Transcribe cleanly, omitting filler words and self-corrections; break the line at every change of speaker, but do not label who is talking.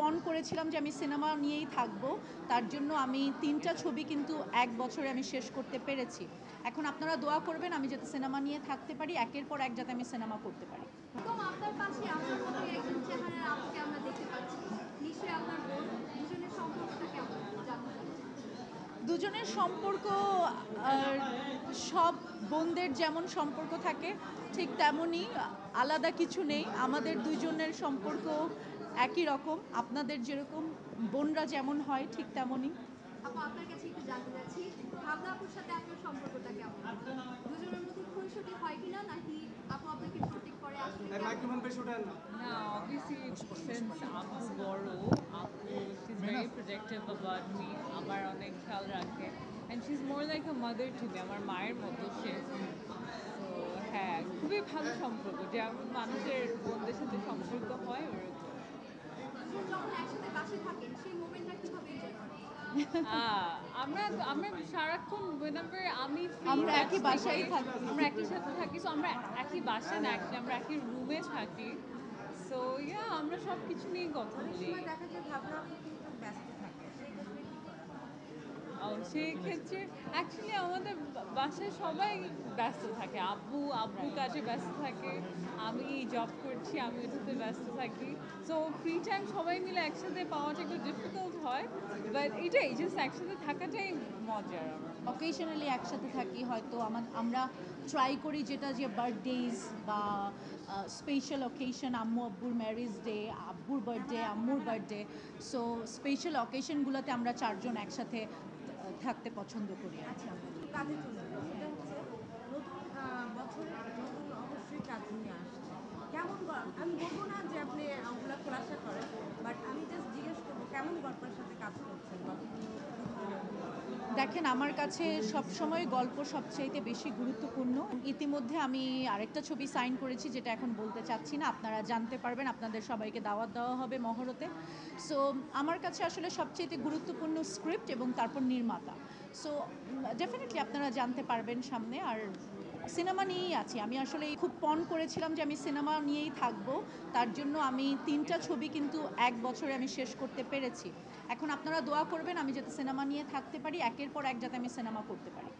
পণ করেছিলাম যে আমি সিনেমা নিয়েই থাকবো, তার জন্য আমি ৩টা ছবি কিন্তু ১ বছরে আমি শেষ করতে পেরেছি। এখন আপনারা দোয়া করবেন আমি যাতে সিনেমা নিয়ে থাকতে পারি, একের পর এক যাতে আমি সিনেমা করতে পারি।
একদম আপনার পাশে আপনার মতো একজন চেহারার আপুকে আমরা দেখতে পাচ্ছি। নিশ্চয়ই আপনার বোন, দুজনের সম্পর্কটা কেমন জানতে চাচ্ছি।
দুজনের সম্পর্ক সব বোনদের যেমন সম্পর্ক থাকে ঠিক তেমনই, আলাদা কিছু নেই। আমাদের দুজনের সম্পর্ক একই রকম, আপনাদের যেরকম বোনরা যেমন হয় ঠিক তেমনই।
আপু আপনার কাছে একটু জানতে চাচ্ছি, ভাবনা আপুর সাথে আপনার সম্পর্কটা কেমন? দুজনের মধ্যে খুনসুটি হয় কিনা, নাকি আপু আপনাকে প্রোটেক্ট করে আসলে কেমন?
না, obviously since আপু বড়, আপু she's very protective about me, আমার অনেক খেয়াল রাখে and she's more like a mother to me, আমার মায়ের মতো সে। তো হ্যাঁ, খুবই ভালো সম্পর্ক, যেমন মানুষের বোনদের সাথে সম্পর্ক হয় ওরকম।
দুজন যখন একসাথে বাসে থাকেন সেই মোমেন্টটা কিভাবে এনজয় করেন?
আমরা আমরা সারাক্ষণ whenever আমি free
আমরা একই
থাকি,
বাসায় থাকি।
আমরা একই সাথে থাকি, সো আমরা একই বাসায় না, actually আমরা একই রুমে থাকি। সো ইয়া, আমরা সব কিছু নিয়ে কথা
অনেক
বলি।
সময় দেখা যায় ভাবনা আপু কিন্তু ব্যস্ত থাকে, সেই ক্ষেত্রে কি করা হয়?
সেই ক্ষেত্রে অ্যাকচুয়ালি আমাদের বাসায় সবাই ব্যস্ত থাকে, আব্বু কাজে ব্যস্ত থাকে, আমি জব করছি, আমি ওটাতে ব্যস্ত থাকি। সো ফ্রি টাইম সবাই মিলে একসাথে পাওয়াটা একটু ডিফিকাল্ট হয়, বাট এটাই জাস্ট একসাথে থাকাটাই মজার আমার।
অকেশনালি একসাথে থাকি, হয়তো আমরা ট্রাই করি যেটা যে বার্থডেজ বা স্পেশাল অকেশন, আম্মু আব্বুর ম্যারেজ ডে, আব্বুর বার্থডে, আম্মুর বার্থডে, সো স্পেশাল অকেশনগুলোতে আমরা চারজন একসাথে থাকতে পছন্দ করি।
আচ্ছা, একটু কাজে চলে যাই। সেটা হচ্ছে নতুন বছরের নতুন অবশ্যই কাজ নিয়ে আসছে। কেমন আমি বলবো না যে আপনি ওগুলা খোলাসা করেন, বাট আমি জাস্ট জিজ্ঞেস করবো কেমন গল্পের সাথে কাজ করছেন বা কি ধরনের গল্প?
দেখেন, আমার কাছে সবসময় গল্প সবচাইতে বেশি গুরুত্বপূর্ণ। ইতিমধ্যে আমি আরেকটা ছবি সাইন করেছি যেটা এখন বলতে চাচ্ছি না, আপনারা জানতে পারবেন, আপনাদের সবাইকে দাওয়াত দেওয়া হবে মহরতে। সো আমার কাছে আসলে সবচাইতে গুরুত্বপূর্ণ স্ক্রিপ্ট এবং তারপর নির্মাতা। সো ডেফিনেটলি আপনারা জানতে পারবেন সামনে। আর সিনেমা নিয়েই আছি আমি, আসলে খুব পণ করেছিলাম যে আমি সিনেমা নিয়েই থাকবো, তার জন্য আমি 3টা ছবি কিন্তু 1 বছরে আমি শেষ করতে পেরেছি। এখন আপনারা দোয়া করবেন আমি যাতে সিনেমা নিয়ে থাকতে পারি, একের পর এক যাতে আমি সিনেমা করতে পারি।